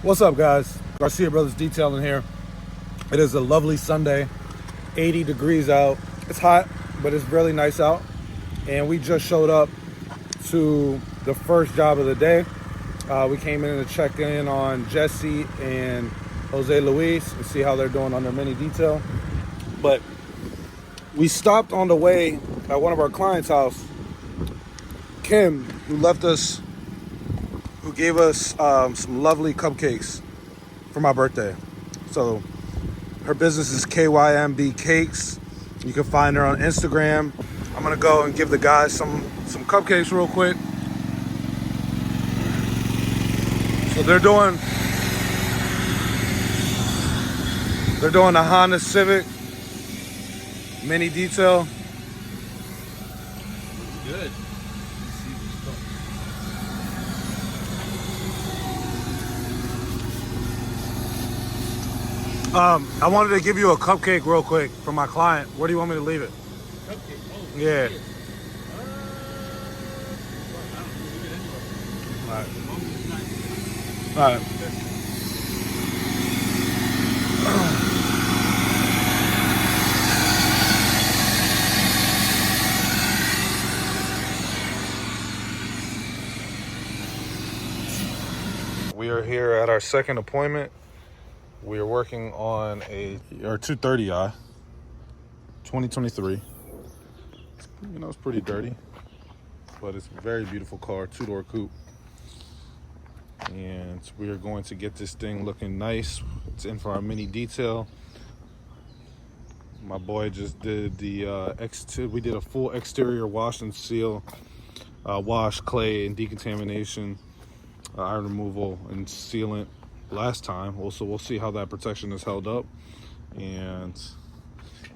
What's up, guys? Garcia Bros detailing here. It is a lovely Sunday, 80 degrees out. It's hot, but it's really nice out. And we just showed up to the first job of the day. We came in to check in on Jesse and Jose Luis and see how they're doing on their mini detail. But we stopped on the way at one of our clients' house. Kim, who gave us some lovely cupcakes for my birthday. So her business is KYMB Cakes. You can find her on Instagram. I'm gonna go and give the guys some cupcakes real quick. So they're doing a Honda Civic mini detail. Good. I wanted to give you a cupcake real quick from my client. Where do you want me to leave it? Cupcake. Oh, Yeah. shit. All right. As long as it's nice. All right. We are here at our second appointment. We are working on a 230i 2023. It's pretty dirty, but it's a very beautiful car, two-door coupe. And we are going to get this thing looking nice. It's in for our mini detail. My boy just did we did a full exterior wash and seal, wash, clay, and decontamination, iron removal, and sealant last time. Also, we'll see how that protection is held up. And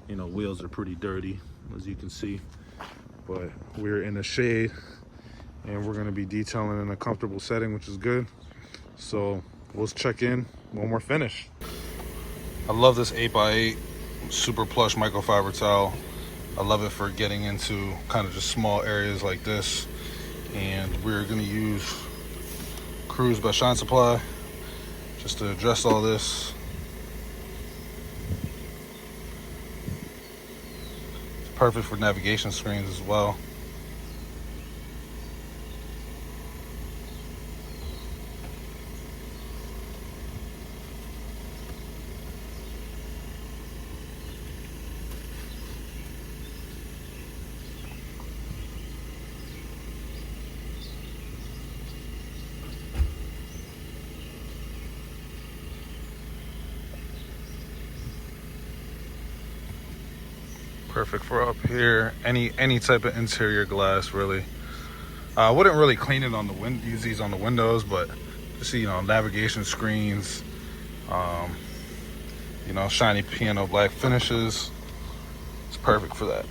wheels are pretty dirty, as you can see, but we're in the shade and we're going to be detailing in a comfortable setting, which is good. So we'll check in when we're finished. I love this 8x8 super plush microfiber towel. I love it for getting into kind of just small areas like this. And we're going to use Cruise by Shine Supply just to address all this. It's perfect for navigation screens as well. Perfect for up here, any type of interior glass, really. I wouldn't really clean it on the use these on the windows, but just navigation screens, shiny piano black finishes. It's perfect for that.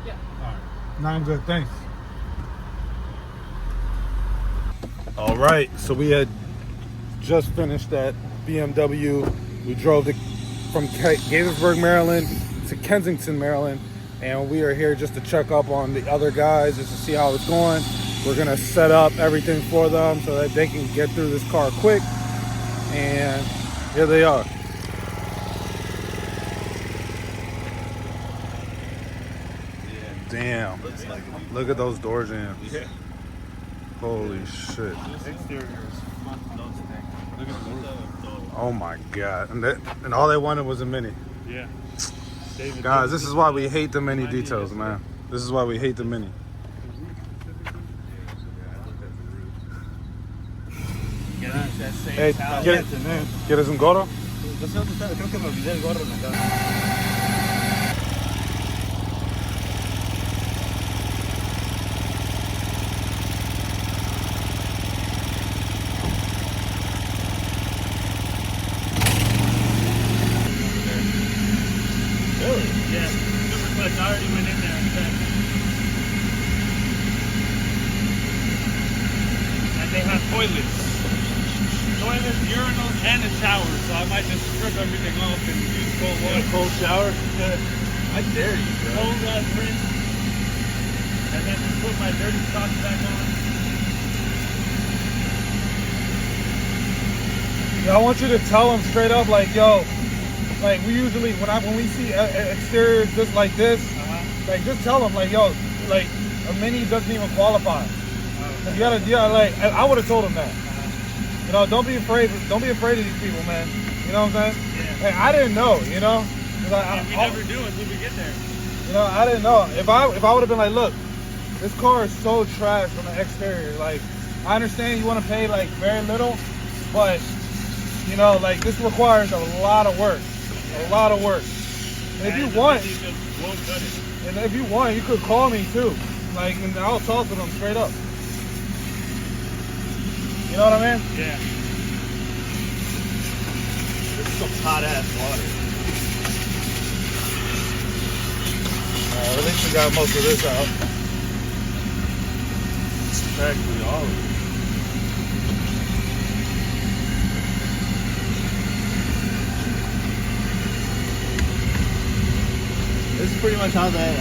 Yeah. All right. No, I'm good, thanks. All right, so we had just finished that BMW. We drove from Gaithersburg, Maryland to Kensington, Maryland, and we are here just to check up on the other guys, just to see how it's going. We're gonna set up everything for them so that they can get through this car quick, and here they are. Damn, look at those door jams. Yeah. Holy shit. Exterior is those things. Look at the roof. Oh my god. And all they wanted was a Mini. Yeah. Guys, this is why we hate the Mini details, man. This is why we hate the Mini. Hey, ¿quieres un gorro? Yo sé dónde está, creo que me olvidé el gorro en la casa. Really? Yeah. Super clutch. I already went in there and checked. And they have toilets. Toilets, urinals, and a shower. So I might just strip everything off and use cold water. Cold shower? I dare you, bro. Cold rinse. And then just put my dirty socks back on. Yeah, I want you to tell them straight up, like, yo, like we usually when we see exteriors just like this, like just tell them, like, yo, like a Mini doesn't even qualify. You gotta, like I would have told them that. You know, don't be afraid of these people, man. You know what I'm saying? Yeah. Hey, I didn't know, you know. We never do until we get there. You know, I didn't know. If I would have been like, look, this car is so trash from the exterior. Like, I understand you want to pay like very little, but you know, like this requires a lot of work. A lot of work. And if you want, and if you want, you could call me too. Like, and I'll talk to them straight up. You know what I mean? Yeah. This is some hot ass water. At least we got most of this out. Practically all of it. This is pretty much how that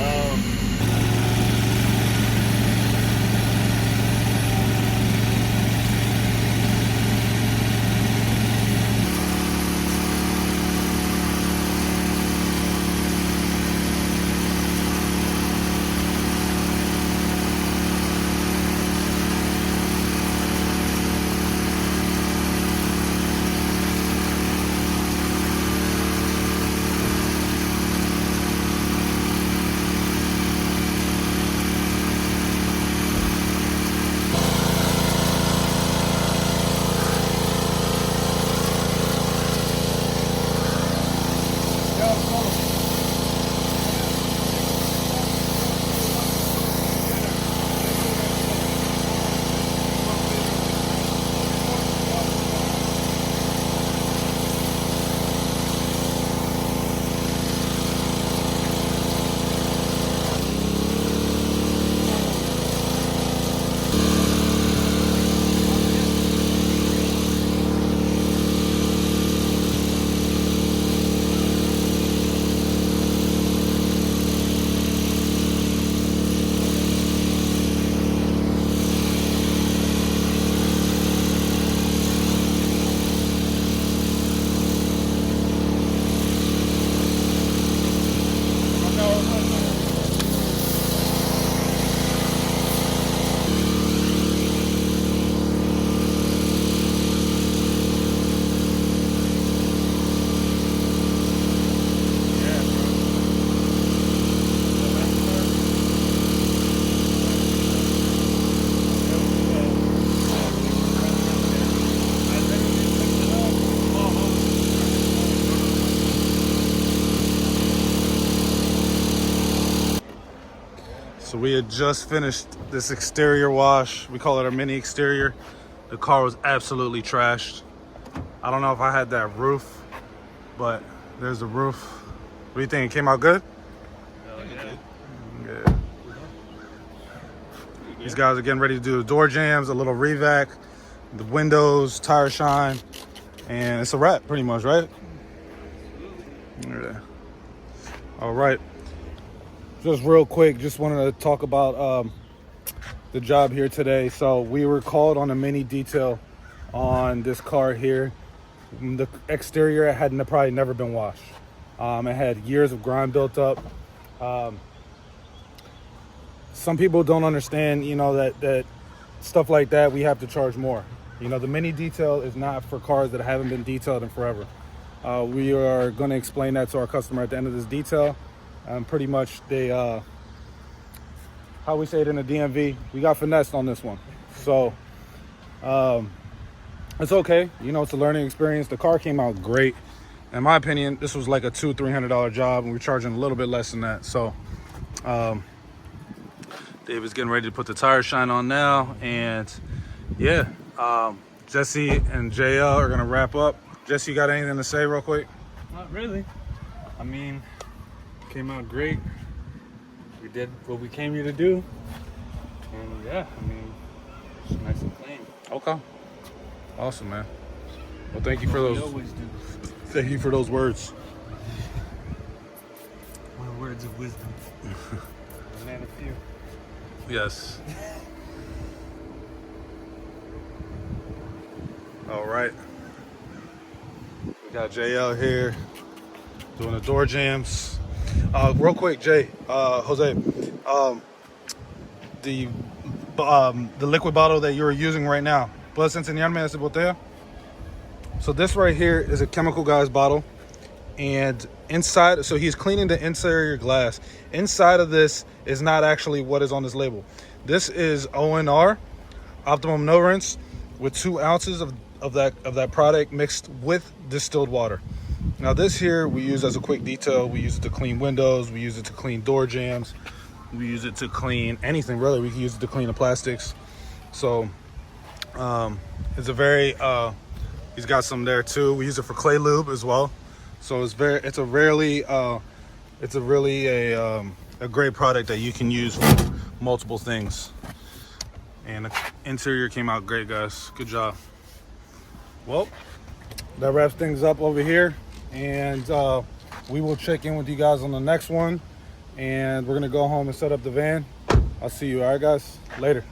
So we had just finished this exterior wash. We call it our Mini exterior. The car was absolutely trashed. I don't know if I had that roof, but there's the roof. What do you think? It came out good? Yeah. These guys are getting ready to do the door jams, a little revac. the windows, tire shine, and it's a wrap pretty much, right? Yeah. All right. Just real quick, just wanted to talk about the job here today. So we were called on a mini detail on this car here. The exterior had probably never been washed. It had years of grime built up. Some people don't understand, you know, that stuff like that, we have to charge more. You know, the mini detail is not for cars that haven't been detailed in forever. We are going to explain that to our customer at the end of this detail. Pretty much they, how we say it in the DMV, we got finessed on this one. So it's okay. You know, it's a learning experience. The car came out great. In my opinion, this was like a $200-300 job, and we're charging a little bit less than that. So David's getting ready to put the tire shine on now, and yeah, Jesse and JL are gonna wrap up. Jesse, you got anything to say real quick? Not really. I mean, came out great. We did what we came here to do, and yeah, I mean, it's nice and clean. Okay, awesome, man. Well, thank you for those. We always do. Thank you for those words. My words of wisdom. And a few. Yes. All right. We got JL here doing the door jams. Real quick, Jose, the liquid bottle that you're using right now, ¿puedes enseñarme esa botella? So this right here is a Chemical Guys bottle, and inside, so he's cleaning the interior glass. Inside of this is not actually what is on this label. This is ONR, Optimum No Rinse, with 2 ounces of that product mixed with distilled water. Now this here we use as a quick detail. We use it to clean windows, we use it to clean door jams, we use it to clean anything really. We can use it to clean the plastics. So it's a very he's got some there too. We use it for clay lube as well. So it's a really a great product that you can use for multiple things. And the interior came out great, guys. Good job. Well, that wraps things up over here, and we will check in with you guys on the next one, and we're gonna go home and set up the van. I'll see you. All right, guys, later.